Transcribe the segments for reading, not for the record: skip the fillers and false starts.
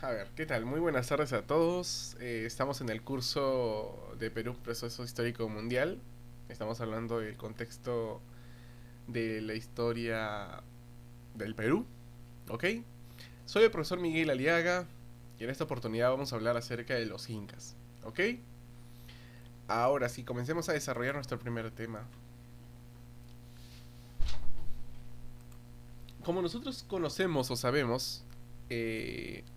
A ver, ¿qué tal? Muy buenas tardes a todos. Estamos en el curso de Perú, Proceso Histórico Mundial. Estamos hablando del contexto de la historia del Perú, ¿ok? Soy el profesor Miguel Aliaga y en esta oportunidad vamos a hablar acerca de los incas, ¿ok? Ahora sí, comencemos a desarrollar nuestro primer tema. Como nosotros conocemos o sabemos,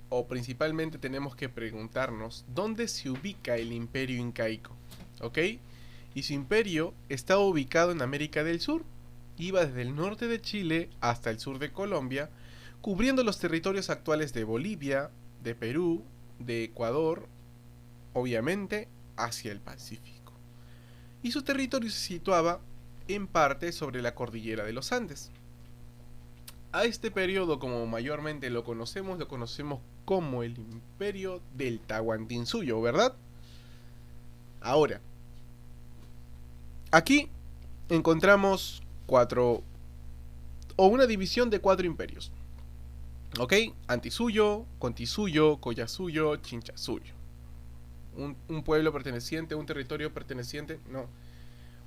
o principalmente tenemos que preguntarnos dónde se ubica el imperio incaico, ¿ok? Y su imperio estaba ubicado en América del Sur, iba desde el norte de Chile hasta el sur de Colombia, cubriendo los territorios actuales de Bolivia, de Perú, de Ecuador, obviamente hacia el Pacífico. Y su territorio se situaba en parte sobre la cordillera de los Andes. A este periodo, como mayormente lo conocemos como el Imperio del Tahuantinsuyo, ¿verdad? Ahora, aquí encontramos o una división de cuatro imperios. ¿Ok? Antisuyo, Contisuyo, Collasuyo, Chinchasuyo. Un pueblo perteneciente, un territorio perteneciente, no,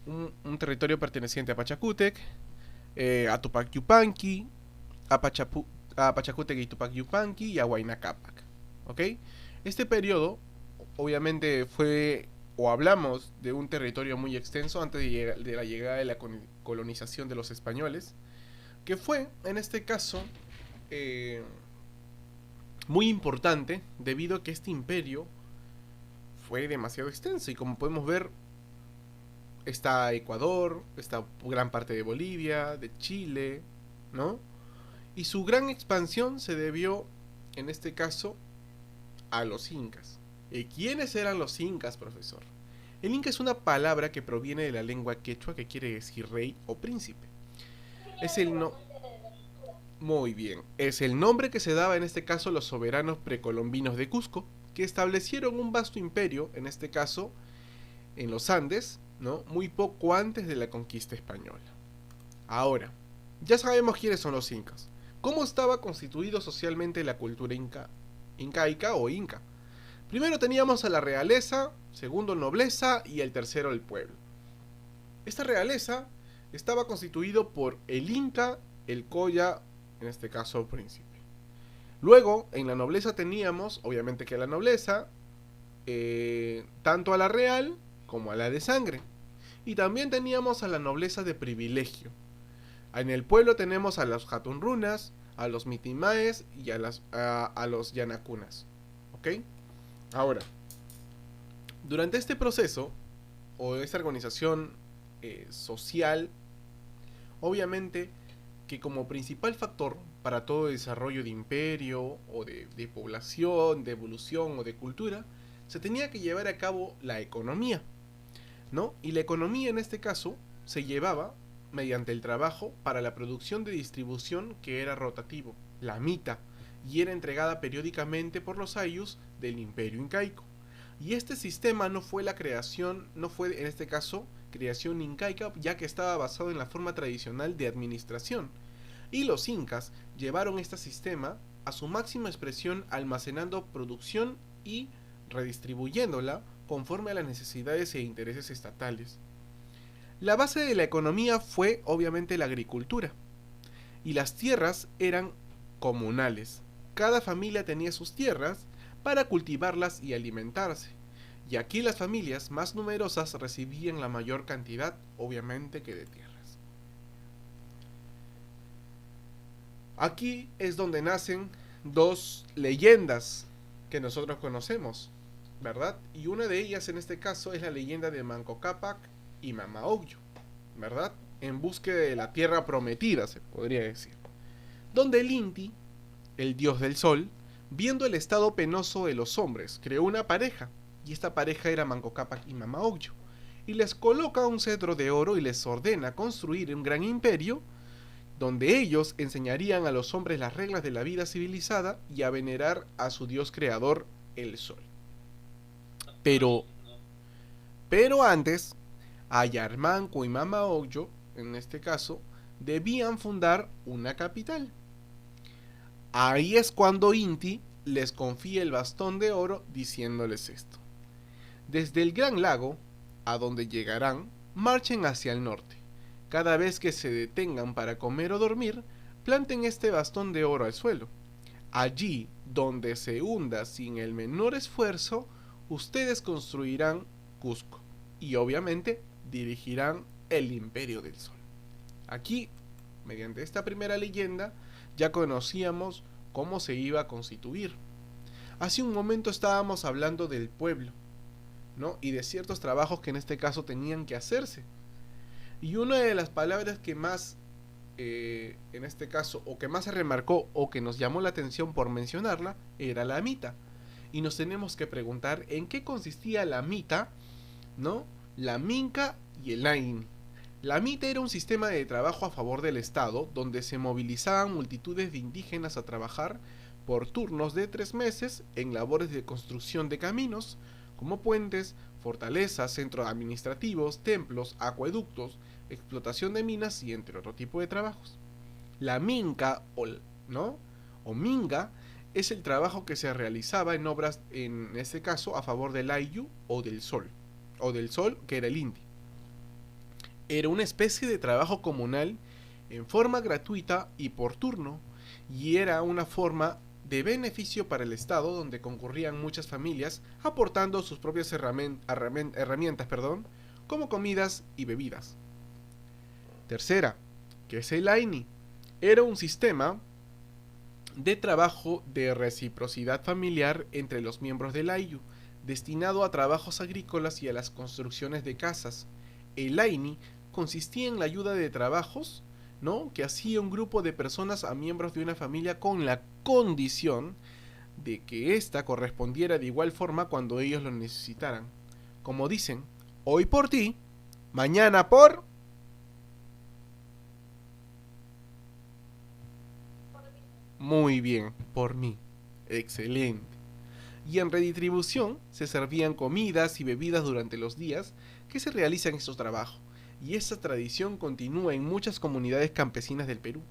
un territorio perteneciente a Pachacútec, a Tupac Yupanqui, a, Pachapu- a Pachacútec y Tupac Yupanqui y a Huayna Cápac. ¿Ok? Este periodo, obviamente, fue o hablamos de un territorio muy extenso antes de la llegada de la colonización de los españoles, que fue, en este caso, eh, muy importante debido a que este imperio fue demasiado extenso y como podemos ver está Ecuador, está gran parte de Bolivia, de Chile, ¿no? Y su gran expansión se debió, en este caso, a los incas. ¿Y quiénes eran los incas, profesor? El inca es una palabra que proviene de la lengua quechua que quiere decir rey o príncipe. Es el no... Muy bien. Es el nombre que se daba en este caso a los soberanos precolombinos de Cusco, que establecieron un vasto imperio, en este caso en los Andes, ¿no? Muy poco antes de la conquista española. Ahora, ya sabemos quiénes son los incas. ¿Cómo estaba constituido socialmente la cultura incaica o inca? Primero teníamos a la realeza, segundo nobleza y el tercero el pueblo. Esta realeza estaba constituido por el inca, el coya, en este caso príncipe. Luego, en la nobleza teníamos, obviamente que la nobleza, tanto a la real como a la de sangre. Y también teníamos a la nobleza de privilegio. En el pueblo tenemos a los Hatunrunas, a los Mitimaes y a los Yanakunas. ¿Ok? Ahora, durante este proceso, o esta organización social, obviamente que como principal factor para todo desarrollo de imperio o de población, de evolución o de cultura, se tenía que llevar a cabo la economía, ¿no? Y la economía en este caso se llevaba mediante el trabajo para la producción de distribución que era rotativo, la mita, y era entregada periódicamente por los ayllus del imperio incaico. Y este sistema no fue en este caso creación incaica, ya que estaba basado en la forma tradicional de administración. Y los incas llevaron este sistema a su máxima expresión almacenando producción y redistribuyéndola conforme a las necesidades e intereses estatales. La base de la economía fue obviamente la agricultura, y las tierras eran comunales. Cada familia tenía sus tierras para cultivarlas y alimentarse. Y aquí las familias más numerosas recibían la mayor cantidad, obviamente, que de tierras. Aquí es donde nacen dos leyendas que nosotros conocemos, ¿verdad? Y una de ellas en este caso es la leyenda de Manco Cápac y Mama Ocllo, ¿verdad? En búsqueda de la tierra prometida, se podría decir. Donde el Inti, el dios del sol, viendo el estado penoso de los hombres, creó una pareja, y esta pareja era Manco Cápac y Mama Ocllo, y les coloca un cetro de oro y les ordena construir un gran imperio donde ellos enseñarían a los hombres las reglas de la vida civilizada y a venerar a su dios creador, el sol. Pero, pero antes, Ayarmanco y Mama Ocllo, en este caso, debían fundar una capital. Ahí es cuando Inti les confía el bastón de oro diciéndoles esto: desde el gran lago, a donde llegarán, marchen hacia el norte. Cada vez que se detengan para comer o dormir, planten este bastón de oro al suelo. Allí, donde se hunda sin el menor esfuerzo, ustedes construirán Cusco y obviamente dirigirán el Imperio del Sol. Aquí, mediante esta primera leyenda, ya conocíamos cómo se iba a constituir. Hace un momento estábamos hablando del pueblo, ¿no? Y de ciertos trabajos que en este caso tenían que hacerse. Y una de las palabras que más, en este caso, o que más se remarcó o que nos llamó la atención por mencionarla, era la mita. Y nos tenemos que preguntar en qué consistía la mita, ¿no? La minca y el AINI. La mita era un sistema de trabajo a favor del Estado, donde se movilizaban multitudes de indígenas a trabajar por turnos de 3 meses en labores de construcción de caminos, como puentes, fortalezas, centros administrativos, templos, acueductos, explotación de minas y entre otro tipo de trabajos. La minca, ¿no? O minga, es el trabajo que se realizaba en obras, en este caso, a favor del Ayllu o del Sol, que era el Inti. Era una especie de trabajo comunal en forma gratuita y por turno, y era una forma de beneficio para el Estado donde concurrían muchas familias aportando sus propias herramientas, como comidas y bebidas. Tercera, que es el AINI. Era un sistema de trabajo de reciprocidad familiar entre los miembros del Ayllu, destinado a trabajos agrícolas y a las construcciones de casas. El AINI consistía en la ayuda de trabajos, ¿no?, que hacía un grupo de personas a miembros de una familia con la condición de que ésta correspondiera de igual forma cuando ellos lo necesitaran. Como dicen, hoy por ti, mañana por... Muy bien, por mí. Excelente. Y en redistribución se servían comidas y bebidas durante los días que se realizan estos trabajos. Y esta tradición continúa en muchas comunidades campesinas del Perú,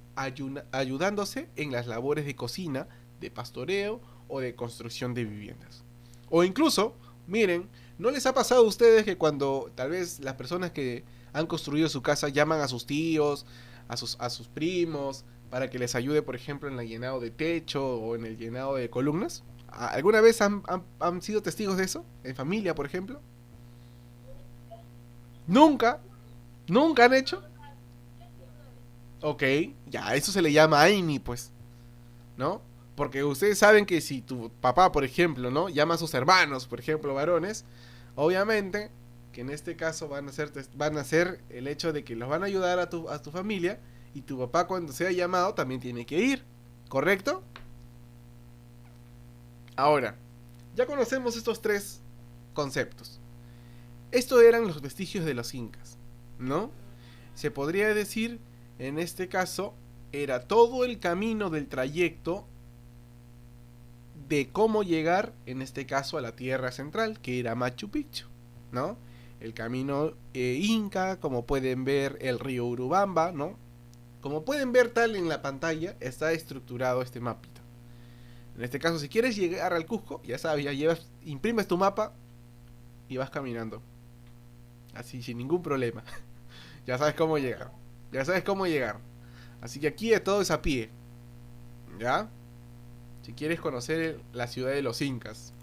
ayudándose en las labores de cocina, de pastoreo o de construcción de viviendas. O incluso, miren, ¿no les ha pasado a ustedes que cuando tal vez las personas que han construido su casa llaman a sus tíos, a sus primos, para que les ayude, por ejemplo, en el llenado de techo o en el llenado de columnas? ¿Alguna vez han sido testigos de eso? ¿En familia, por ejemplo? ¿Nunca? ¿Nunca han hecho? Ok, ya, eso se le llama AINI, pues, ¿no? Porque ustedes saben que si tu papá, por ejemplo, ¿no?, llama a sus hermanos, por ejemplo, varones, obviamente que en este caso van a ser el hecho de que los van a ayudar a tu familia, y tu papá cuando sea llamado también tiene que ir, ¿correcto? Ahora, ya conocemos estos tres conceptos. Estos eran los vestigios de los incas, ¿no? Se podría decir, en este caso, era todo el camino del trayecto de cómo llegar, en este caso, a la tierra central, que era Machu Picchu, ¿no? El camino inca, como pueden ver, el río Urubamba, ¿no? Como pueden ver tal en la pantalla, está estructurado este mapita. En este caso, si quieres llegar al Cusco, ya sabes, imprimes tu mapa y vas caminando. Así, sin ningún problema. Ya sabes cómo llegar. Ya sabes cómo llegar. Así que aquí de todo es a pie. ¿Ya? Si quieres conocer la ciudad de los incas.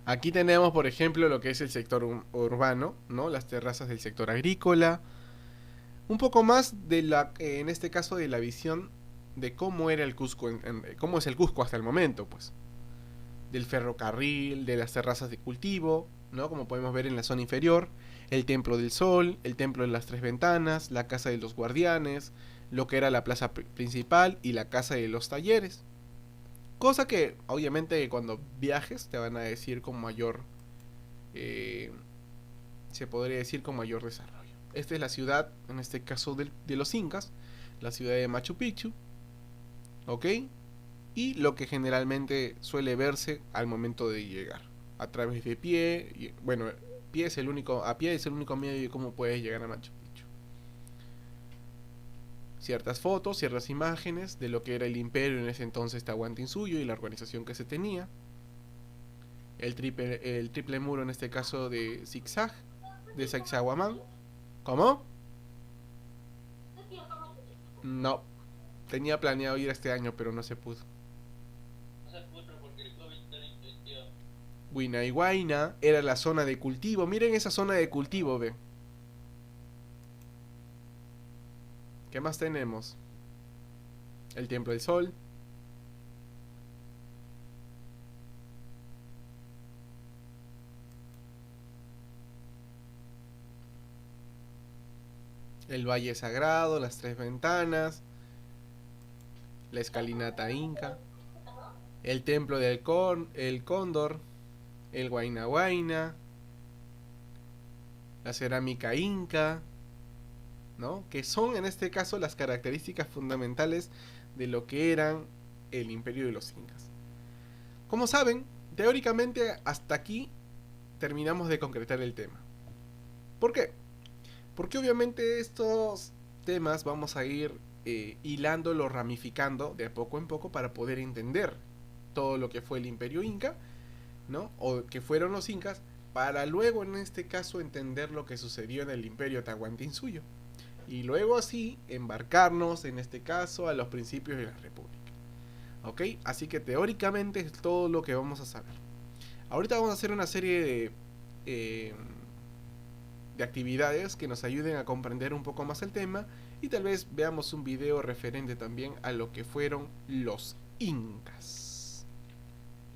Aquí tenemos, por ejemplo, lo que es el sector urbano, ¿no? Las terrazas del sector agrícola. Un poco más de en este caso, de la visión de cómo era el Cusco, cómo es el Cusco hasta el momento, pues. Del ferrocarril, de las terrazas de cultivo, ¿no?, como podemos ver en la zona inferior, el Templo del Sol, el Templo de las Tres Ventanas, la Casa de los Guardianes, lo que era la plaza principal y la Casa de los Talleres. Cosa que, obviamente, cuando viajes te van a decir con mayor, se podría decir con mayor desarrollo. Esta es la ciudad, en este caso de los incas, la ciudad de Machu Picchu, ¿ok? Y lo que generalmente suele verse al momento de llegar, a través de pie. Y, bueno, a pie es el único medio de cómo puedes llegar a Machu Picchu. ciertas fotos, ciertas imágenes de lo que era el imperio en ese entonces Tahuantinsuyo y la organización que se tenía. El triple muro en este caso de Zigzag, de Sacsayhuamán. ¿Cómo? No, tenía planeado ir este año, pero no se pudo. Huinayhuayna era la zona de cultivo. Miren esa zona de cultivo, ve. ¿Qué más tenemos? El Templo del Sol. El Valle Sagrado, las Tres Ventanas. La escalinata inca. El Templo del el Cóndor. El Huayna Huayna. La cerámica inca, ¿no? Que son en este caso las características fundamentales de lo que eran el imperio de los incas. Como saben, teóricamente hasta aquí terminamos de concretar el tema. ¿Por qué? Porque obviamente estos temas vamos a ir hilándolo, ramificando de poco en poco para poder entender todo lo que fue el imperio inca, ¿no? O que fueron los incas, para luego en este caso entender lo que sucedió en el imperio Tahuantinsuyo y luego así embarcarnos en este caso a los principios de la república. ¿Ok? Así que teóricamente es todo lo que vamos a saber. Ahorita vamos a hacer una serie de actividades que nos ayuden a comprender un poco más el tema y tal vez veamos un video referente también a lo que fueron los incas.